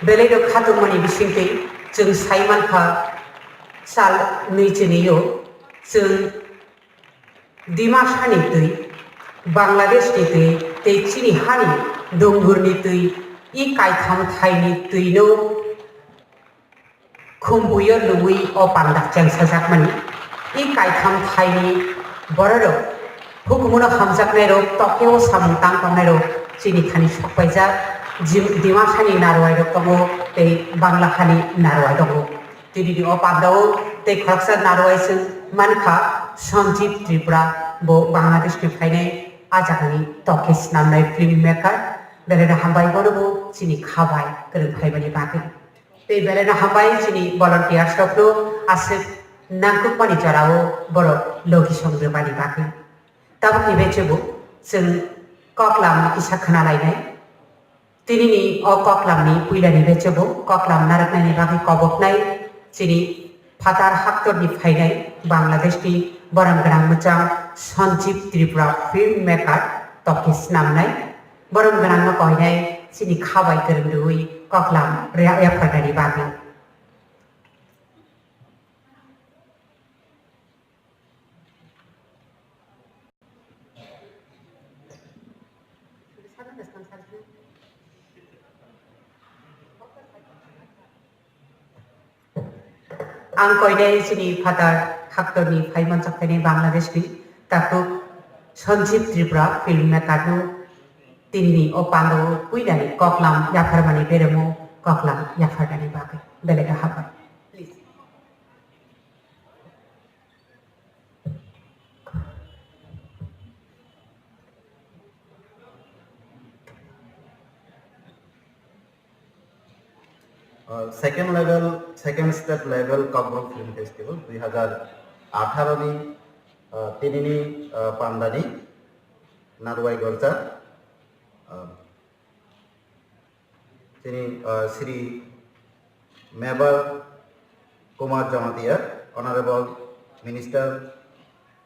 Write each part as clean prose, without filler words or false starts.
बेलेद खातुमनि बिसिंते जों साइमानखा साल नैचेनियो जों दिमासानि तै बांलादेशनि तै चिनि हानि डोंगुरनि तै इ कायथाम थाइनि तैनो खुम्बुयो लुई अ पान्दा चेंसाजाकमानि इ कायथाम थाइनि बररो हुकुमुनो हामजाकनाय रो तकेओ सामुंतां तंनाय रो चिनि खानि सकपायजा दिमासानि नारवाय रो तंगो तै बांलाखानि नारवाय दंगो तिनि अ पान्दाओ तै खरकसा नारवायजों मानखा सञ्जीब त्रिपुरा बो बांलादेशनि फायनाय आजाकनि तकेस नामनाय फिल्म मेकार बेलेना हामबाय बरबो चिनि खाबाय गोरों फायबानि बागै तै बेलेना हामबाय चिनि भलन्टियार्स रखनो आसे नांकुकमानि जराओ बर लोगि संग्रबानि बागै ताबुकनि बेचेबो जों कक्लामनि किसा खोनालायनाय तिनिनि अ कक्लामनि पुइलानि बेचेबो कक्लाम नारकनायनि बागै कबकनाय चिनि फातार हाक्टरनि फायनाय बांलादेशनि बरम गोनां मोजां सञ्जीब त्रिपुरा फिल्म मेकार तकेस नामनाय बरम गोनां कहनाय चिनि खाबाय गोरों लुई कक्लाम रेफारनायनि बागै आं कहनाय चिनि फातार हाक्टरनि फाइमान जाफायनाय बांलादेशनि ताकु सञ्जीब त्रिपुरा फिल्म मेकारनो तिनि अ पान्डो पुइलानि कक्लाम याफारमानि बेरेमो कक्लाम याफारनायनि बागै बेलेगा हाबाय please second step level kokborok film festival 2018 ni tinini pandani narwai gorja tini Sri Mebar Kumar Jamatia, Honorable Minister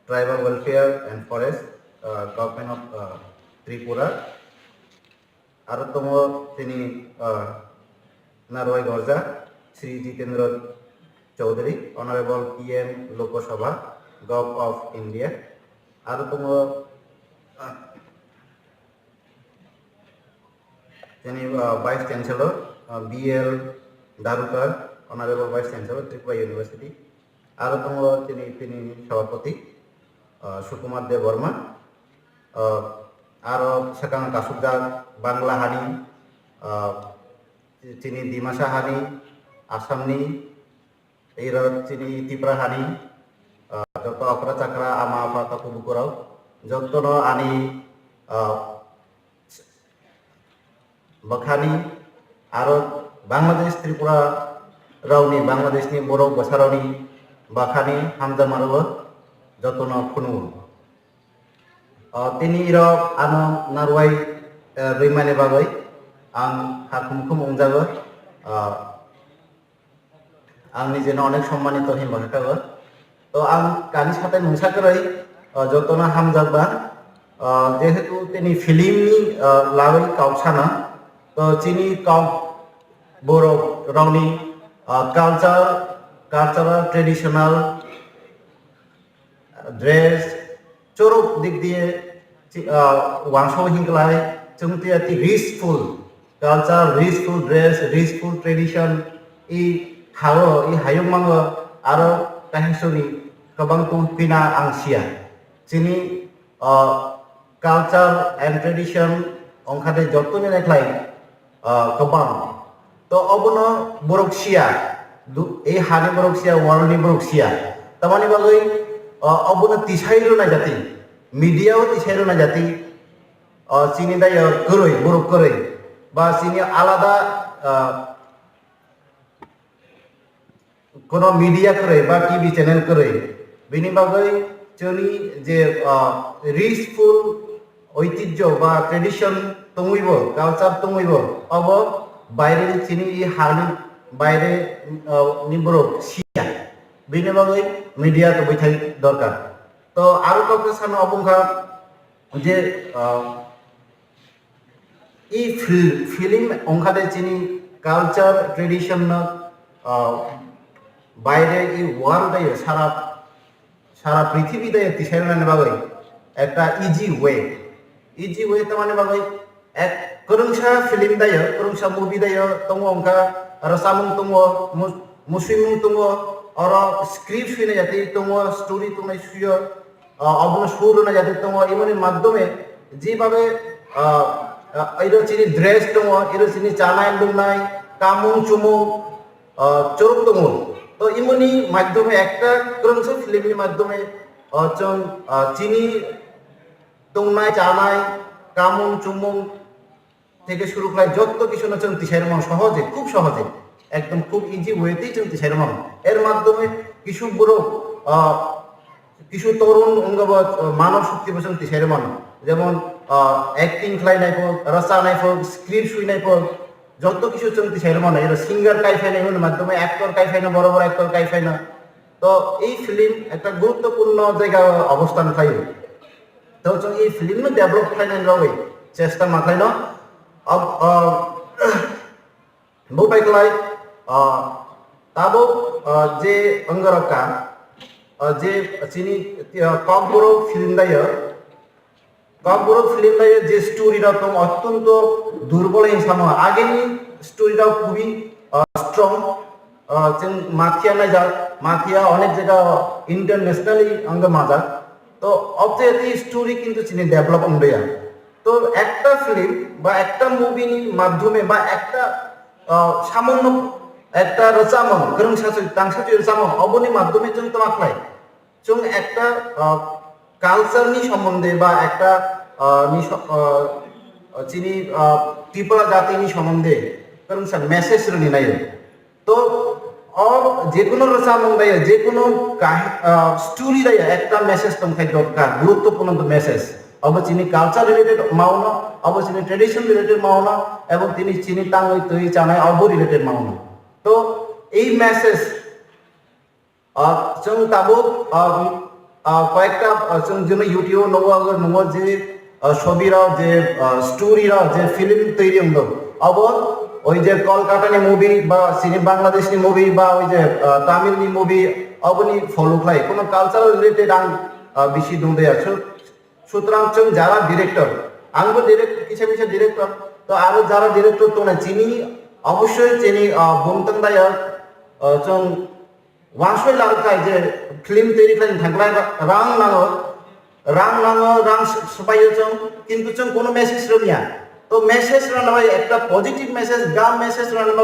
Tribal Welfare and Forest, Government of Tripura, Arotomo tini Narwai Gorja, Sri Jitendra Chaudhary, Honorable PM Lok Sabha, Gov of India, Arotomo Vice Chancellor, BL Darukar, Honorable Vice Chancellor, Tripura University, Arotomo Tini Sabapati, Sukumar De Burma, Aro Sakang Kasubja, Bangla Hani, चिनी दिमासा हानि आसामनि arrow चिनी त्रिपुरा हानि जत अकरा चक्रा आमा आफा तकु बुकुराव जतनो आनि बखानि आरो बांलादेश त्रिपुरा रावनि बांलादेशनि बर' बसारावनि बखानि हामजा मारबो जतनो खुनु तिनि इरो आनो नारवाय रैमानि बागै आं हाकुमखौ मुंजाबो आंनि जेन अनेक सम्मानित हिमबाखाबो तो आं कानि साथे नोंसाखरै जतना हामजाबा जेहेतु तिनि फिल्मनि लागै काउसाना तो चिनि काउ बर' रावनि कालचार ट्रेडिशनल ड्रेस चोरक दिक दिए वांसो हिंगलाय चुंगतिया ति रिचफुल culture, rich dress, rich tradition, I hayong mango aro kahisoni kabang tung pina angsia. Sini culture and tradition ongkade jotune neklai kabang. To obono boroksia, hani boroksia, warni boroksia. Tamani bagai obono tisairu na jati, media tisairu na jati. Sini daya koroi, borok koroi. বা চিনি আলাদা কোনো media করে বা TV channel করে বিনি বাগৈ চনি যে রিচফুল ঐতিহ্য বা ট্রেডিশন তমুইব কালচার তমুইব অব বাইরে চিনি হানি বাইরে নিবর সিয়া বিনি বাগৈ মিডিয়া তো বৈথাই দরকার তো আরো কাউকে সামনে অবংখা যে ই ফিল্ম অংখাদে চিনি কালচার ট্রেডিশন বাইরে এই ওয়ার্ল্ডে সারা সারা পৃথিবীতে তিসাইরানে বাগৈ একটা ইজি ওয়ে তো মানে বাগৈ এক করংসা ফিল্ম দায় করংসা মুভি দায় তঙ্গ অংকা আর সামুং তঙ্গ মুসলিম তঙ্গ আর স্ক্রিপ্ট শুনে যাতে তঙ্গ স্টোরি তুমি শুয় অবন সুর না যাতে তঙ্গ এমনি মাধ্যমে যেভাবে এর চিনি ড্রেস দङ এর চিনি চানাय লুনাय কামুং চুমুং চরক দङ তো ইমনি মাধ্যমে একটা করংসা ফিল্মनि মাধ্যমে जों চিনি দংनाय চানাय কামুং চুমুং থেকে শুরু করে যত কিছু না जों তিসাইরমন সহজে খুব সহজে একদম খুব ইজি ওয়েতেই जों তিসাইরমন এর মাধ্যমে কিছু বুড়ো কিছু তরুণ অঙ্গবত মানব শক্তি বসন তিসাইরমন যেমন অ্যাক্টিং খাইনাय হোক রসানাय হোক স্ক্রিপ্ট শুইনাय হোক যত কিছু जों তিসাইরমন এর সিঙ্গার কাইফাইনাय এর মাধ্যমে অ্যাক্টর কাইফাইনা বড় বড় অ্যাক্টর কাইফাইনা তো এই ফিল্ম একটা গুরুত্বপূর্ণ জায়গা অবস্থান খায় তো जों এই ফিল্ম ডেভেলপ খাইনাय লগে চেষ্টা মাখাইনো বুপাইকলাই তাবো যে অঙ্গরকা যে চিনি kokborok ফিল্ম দায় যে স্টোরিটা তো অত্যন্ত দুর্বল হিসাবে আগেনি স্টোরিটা খুবই স্ট্রং जों माथिया नायजा माथिया अनेक जायगा इंटरनेशनली अंग माजा तो অবজেক্টিভ স্টোরি কিন্তু চিনি ডেভেলপ হইয়া তো একটা ফিল্ম বা একটা মুভি মাধ্যমে বা একটা সামান্য একটা রচামন গরং সাচুই তাংসাচুই রচামন অবনি মাধ্যমে जों তো মাখলাই जों একটা কালচারনি সম্বন্ধে বা একটা চিনি ত্রিপুরা জাতিনি সম্বন্ধে গরং সা মেসেজ রনি নাই তো যে কোনো রচনা দায় যে কোনো স্টোরি দায় একটা মেসেজ তোমাকে দরকার গুরুত্বপূর্ণ মেসেজ অবচিনি কালচার রিলেটেড মাওনা অবচিনি ট্রেডিশন রিলেটেড মাওনা এবং তিনি চিনি টাঙ্গই তৈ চানায় অব রিলেটেড মাওনা তো এই মেসেজ जों তাবো কয়েকটা जों যেন ইউটিউব নব যে ছবিরাও যে স্টোরিরাও যে ফিল্ম তৈরি হলো অব ওই যে কলকাতানি মুভি বা সিনে বাংলাদেশনি মুভি বা ওই যে তামিলনি মুভি অবনি ফলো খাই কোনো কালচারাল রিলেটেড আং বেশি দৌড়ে আছে সুতরাং जों যারা ডিরেক্টর আংবো কিছু ডিরেক্টর তো আরো যারা ডিরেক্টর তো না চিনি অবশ্যই চিনি বংতং দায় जों ওয়াংশই লাগাই যে ফিল্ম তৈরি খাই থাকলাই রাং নাঙো রাং সবাই जों কিন্তু जों কোনো মেসেজ রনিয়া তো মেসেজ রান্না একটা পজিটিভ মেসেজ গাম মেসেজ রান্না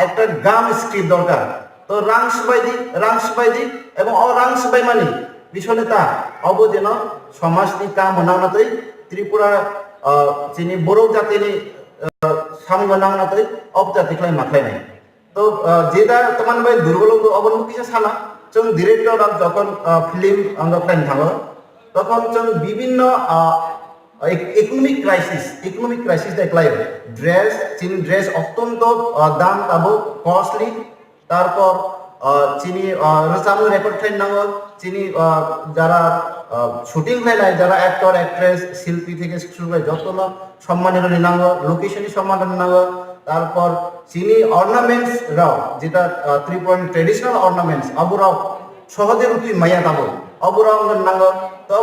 একটা গাম স্ক্রিপ্ট দরকার তো রাং সবাই এবং রাং সবাই মানি বিষয় তা অব যেন সমাজনি কাম নাংনাতৈ ত্রিপুরা চিনি বড় জাতিনি সামগ নাংনাতৈ অব জাতিখ্লাই মাখলাইনাय তো যেটা তোমার ভাই দুর্বল অবনমুখ কিছু সানা जों ডিরেক্টর যখন ফিল্ম আঙ্গখাইন থাঙ্গ তখন जों বিভিন্ন ইকোনমিক ক্রাইসিস দেখলাই ড্রেস অত্যন্ত দাম তাবো কস্টলি তারপর চিনি রচামু রেকর্ড খাই নাঙ্গল চিনি যারা শুটিং খাইনায় যারা অ্যাক্টর অ্যাক্ট্রেস শিল্পী থেকে শুরু করে যত না সম্মানের নিনাঙ্গ লোকেশনই সম্মান নিনাঙ্গ তারপর চিনি অর্নামেন্টস রাও যেটা ত্রিপুরান ট্রেডিশনাল অর্নামেন্টস অবরাও সহজে তুই মাইয়া তাবো অবরাও নাঙ্গ তো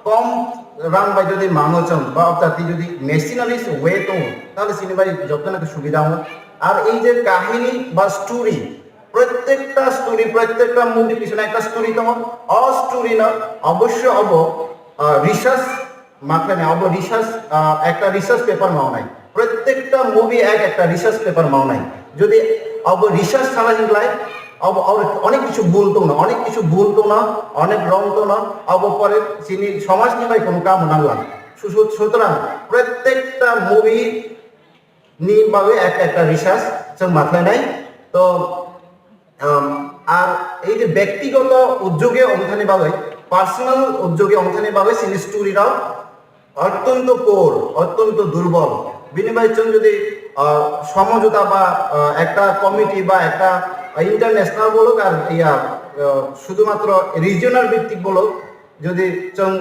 কম রাং বাই যদি মাঙোচং বা অর্থাৎ যদি মেশিনারিজ ওয়ে তো তাহলে সিনেমার যত নাকি সুবিধা হয় আর এই যে কাহিনী বা স্টোরি প্রত্যেকটা মুভি পিছনে একটা স্টোরি তো স্টোরি না অবশ্য রিসার্চ মাখলে না রিসার্চ একটা রিসার্চ পেপার মাও নাই প্রত্যেকটা মুভি একটা রিসার্চ পেপার মাও নাই যদি রিসার্চ ছাড়া হিংলাই অনেক কিছু বলতো না অনেক রংতো না পরে চিনি সমাজ নিয়ে কোনো কাম নাগলাম সুতরাং প্রত্যেকটা মুভি নিয়ে একটা রিসার্চ जों মাখলাই নাই তো আর এই যে ব্যক্তিগত উদ্যোগে অংশানি বাবে পার্সোনাল উদ্যোগে অংশানি বাবে চিনি স্টোরিরাও অত্যন্ত দুর্বল বিনিময় जों যদি সমঝোতা বা একটা কমিটি বা একটা ইন্টারন্যাশনাল বলুক আর শুধুমাত্র রিজিওনাল ভিত্তিক বলুক যদি চং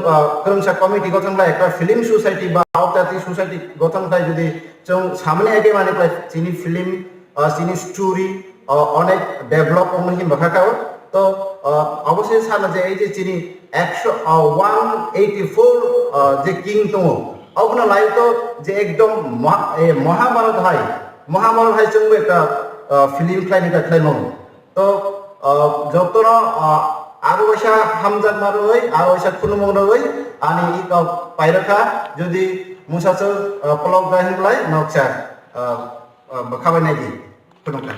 করমসা কমিটি গঠন খাই একটা ফিল্ম সোসাইটি বা আউটাতি সোসাইটি গঠন খাই যদি চং সামনে আগে মানে চিনি ফিল্ম চিনি স্টোরি অনেক ডেভেলপ অমনি বাখাকাও তো অবশ্যই সানা যে এই যে চিনি 184 যে কিং দङ অবনা লাই তো যে একদম মহাভারত হাই চংবো একটা ফিল্ম খাইনি খাইমং তো যতন আরো এসা হামজাক মারোই আরো এসা খুনুমং রই আনি ই পাইরখা যদি মুসাসো পলক গাহিনলাই নকসা খাবাই নাইদি খুনুমকা